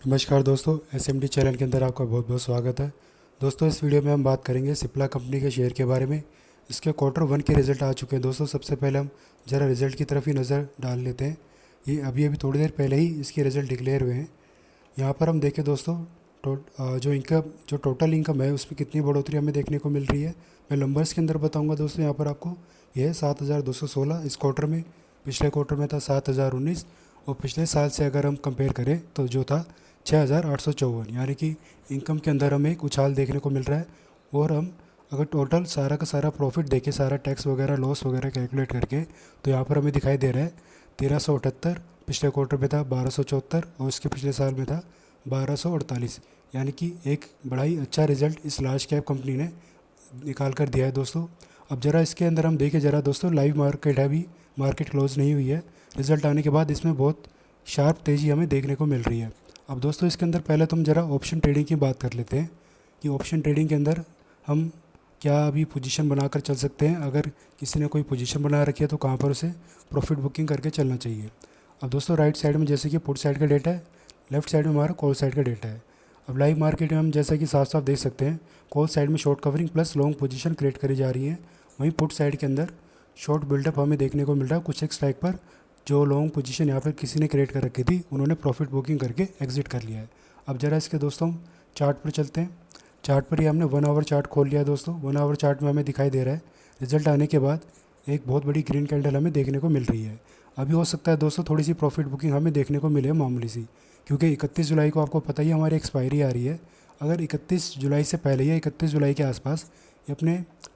नमस्कार दोस्तों, SMD channel के अंदर आपका बहुत बहुत स्वागत है। दोस्तों, इस वीडियो में हम बात करेंगे सिप्ला कंपनी के शेयर के बारे में। इसके क्वार्टर 1 के रिज़ल्ट आ चुके हैं दोस्तों। सबसे पहले हम ज़रा रिज़ल्ट की तरफ ही नज़र डाल लेते हैं। ये अभी थोड़ी देर पहले ही इसके रिज़ल्ट डिक्लेयर हुए हैं। यहाँ पर हम देखें दोस्तों, जो टोटल इनकम है उसमें कितनी बढ़ोतरी हमें देखने को मिल रही है। मैं नंबर्स के अंदर बताऊँगा दोस्तों। यहाँ पर आपको यह है 7,216 इस क्वार्टर में। पिछले क्वार्टर में था 7,019 और पिछले साल से अगर हम कंपेयर करें तो जो था 6,854, यानी कि इनकम के अंदर हमें एक उछाल देखने को मिल रहा है। और हम अगर टोटल सारा का सारा प्रॉफिट देखें, सारा टैक्स वगैरह लॉस वगैरह कैलकुलेट करके, तो यहाँ पर हमें दिखाई दे रहा है 1,378। पिछले क्वार्टर में था 1,274 और इसके पिछले साल में था 1,248, यानी कि एक बड़ा ही अच्छा रिज़ल्ट इस लार्ज कैप कंपनी ने निकाल कर दिया है दोस्तों। अब ज़रा इसके अंदर हम देखें ज़रा दोस्तों, लाइव मार्केट है, अभी मार्केट क्लोज नहीं हुई है। रिज़ल्ट आने के बाद इसमें बहुत शार्प तेज़ी हमें देखने को मिल रही है। अब दोस्तों, इसके अंदर पहले तो हम ज़रा ऑप्शन ट्रेडिंग की बात कर लेते हैं कि ऑप्शन ट्रेडिंग के अंदर हम क्या अभी पोजीशन बनाकर चल सकते हैं। अगर किसी ने कोई पोजीशन बना रखी है तो कहाँ पर उसे प्रॉफिट बुकिंग करके चलना चाहिए। अब दोस्तों, राइट साइड में जैसे कि पुट साइड का डेटा है, लेफ्ट साइड में हमारा कॉल साइड का डेटा है। अब लाइव मार्केट में हम जैसा कि साफ साफ देख सकते हैं, कॉल साइड में short covering plus long position create करी जा रही है। वहीं पुट साइड के अंदर शॉर्ट बिल्डअप हमें देखने को मिल रहा है। कुछ एक स्ट्राइक पर जो लॉन्ग पोजीशन यहाँ पर किसी ने क्रिएट कर रखी थी, उन्होंने प्रॉफिट बुकिंग करके एग्जिट कर लिया है। अब ज़रा इसके दोस्तों हम चार्ट पर चलते हैं। चार्ट पर ही हमने 1 आवर चार्ट खोल लिया है दोस्तों। 1 आवर चार्ट में हमें दिखाई दे रहा है रिजल्ट आने के बाद एक बहुत बड़ी ग्रीन कैंडल हमें देखने को मिल रही है। अभी हो सकता है दोस्तों थोड़ी सी प्रॉफिट बुकिंग हमें देखने को मिले, मामूली सी, क्योंकि 31 जुलाई को आपको पता ही हमारी एक्सपायरी आ रही है। अगर 31 जुलाई से पहले या 31 जुलाई के आसपास ये अपने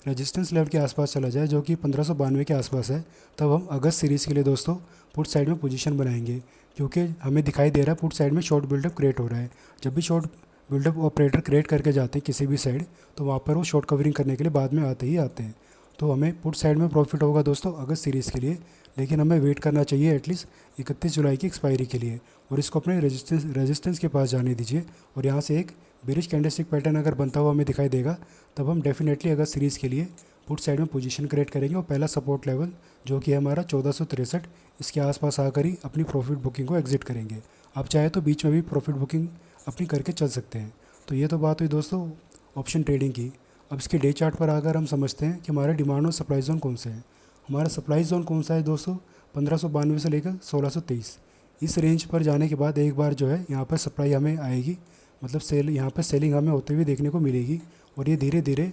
रेजिस्टेंस लेवल के आसपास चला जाए, जो कि 1592 के आसपास है, तब हम अगस्त सीरीज़ के लिए दोस्तों पुट साइड में पोजीशन बनाएंगे। क्योंकि हमें दिखाई दे रहा है पुट साइड में शॉर्ट बिल्डअप क्रिएट हो रहा है। जब भी शॉर्ट बिल्डअप ऑपरेटर क्रिएट करके जाते हैं किसी भी साइड, तो वहाँ पर वो शॉर्ट कवरिंग करने के लिए बाद में आते ही आते हैं। तो हमें पुट साइड में प्रॉफिट होगा दोस्तों अगस्त सीरीज़ के लिए, लेकिन हमें वेट करना चाहिए एटलीस्ट 31 जुलाई की एक्सपायरी के लिए। और इसको अपने रेजिस्टेंस के पास जाने दीजिए। और यहाँ से एक बेरिश कैंडलस्टिक पैटर्न अगर बनता हुआ हमें दिखाई देगा, तब हम डेफिनेटली अगस्त सीरीज़ के लिए पुट साइड में पोजीशन क्रिएट करेंगे। और पहला सपोर्ट लेवल जो कि है हमारा 1463, इसके आसपास आकर ही अपनी प्रॉफिट बुकिंग को एग्जिट करेंगे। आप चाहे तो बीच में भी प्रॉफिट बुकिंग अपनी करके चल सकते हैं। तो ये तो बात हुई दोस्तों ऑप्शन ट्रेडिंग की। अब इसके डे चार्ट पर आकर हम समझते हैं कि हमारे डिमांड और सप्लाई जोन कौन से हैं। हमारा सप्लाई जोन कौन सा है दोस्तों, 1592 से लेकर 1623। इस रेंज पर जाने के बाद एक बार जो है यहाँ पर सप्लाई हमें आएगी, मतलब यहाँ पर सेलिंग हमें होते हुए देखने को मिलेगी। और ये धीरे धीरे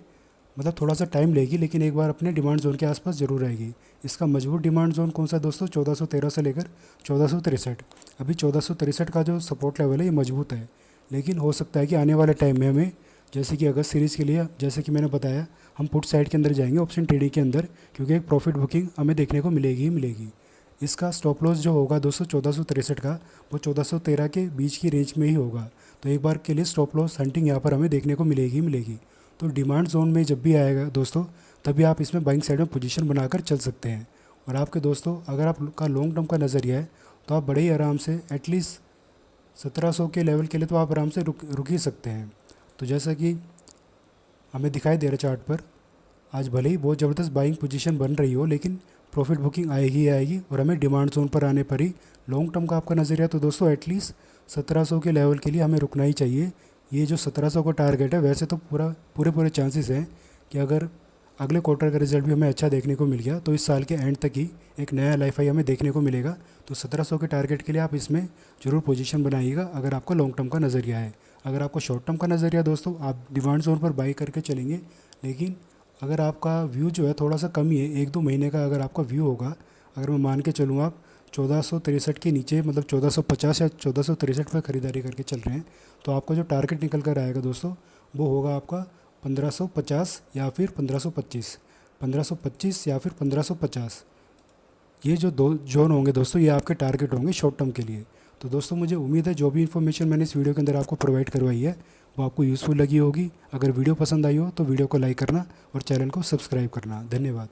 मतलब थोड़ा सा टाइम लेगी, लेकिन एक बार अपने डिमांड जोन के आसपास ज़रूर आएगी। इसका मजबूत डिमांड जोन कौन सा है दोस्तों, 1413 से लेकर 1463। अभी 1463 का जो सपोर्ट लेवल है ये मजबूत है, लेकिन हो सकता है कि आने वाले टाइम में हमें, जैसे कि अगस्त सीरीज़ के लिए जैसे कि मैंने बताया, हम पुट साइड के अंदर जाएंगे ऑप्शन ट्रेडिंग के अंदर, क्योंकि एक प्रॉफिट बुकिंग हमें देखने को मिलेगी ही मिलेगी। इसका स्टॉप लॉस जो होगा दोस्तों 1463 का, वो 1413 के बीच की रेंज में ही होगा। तो एक बार के लिए स्टॉप लॉस हंटिंग यहाँ पर हमें देखने को मिलेगी ही मिलेगी। तो डिमांड जोन में जब भी आएगा दोस्तों, तभी आप इसमें बाइंग साइड में पोजीशन बनाकर चल सकते हैं। और आपके दोस्तों अगर आपका लॉन्ग टर्म का नज़रिया है, तो आप बड़े ही आराम से एटलीस्ट 1700 के लेवल के लिए तो आप आराम से रुक ही सकते हैं। तो जैसा कि हमें दिखाई दे रहा है चार्ट पर, आज भले ही बहुत ज़बरदस्त बाइंग पोजीशन बन रही हो, लेकिन प्रॉफिट बुकिंग आएगी ही आएगी। और हमें डिमांड जोन पर आने पर ही लॉन्ग टर्म का आपका नज़रिया तो दोस्तों एटलीस्ट 1700 के लेवल के लिए हमें रुकना ही चाहिए। ये जो 1700 का टारगेट है, वैसे तो पूरे चांसेस हैं कि अगर अगले क्वार्टर का रिजल्ट भी हमें अच्छा देखने को मिल गया, तो इस साल के एंड तक ही एक नया लाइफ हाई हमें देखने को मिलेगा। तो 1700 के टारगेट के लिए आप इसमें ज़रूर पोजीशन बनाइएगा अगर आपका लॉन्ग टर्म का नज़रिया है। अगर आपको शॉर्ट टर्म का नज़रिया दोस्तों, आप डिमांड जोन पर बाई करके चलेंगे। लेकिन अगर आपका व्यू जो है थोड़ा सा कम ही है, 1-2 महीने का अगर आपका व्यू होगा, अगर मैं मान के चलूँ आप 1463 के नीचे, मतलब 1450 या 1463 पर ख़रीदारी करके चल रहे हैं, तो आपका जो टारगेट निकल कर आएगा दोस्तों, वो होगा आपका 1550 या फिर 1525, 1525 या फिर 1550। ये जो दो जोन होंगे दोस्तों, ये आपके टारगेट होंगे शॉर्ट टर्म के लिए। तो दोस्तों मुझे उम्मीद है जो भी इन्फॉर्मेशन मैंने इस वीडियो के अंदर आपको प्रोवाइड करवाई है, वो आपको यूज़फुल लगी होगी। अगर वीडियो पसंद आई हो तो वीडियो को लाइक करना और चैनल को सब्सक्राइब करना। धन्यवाद।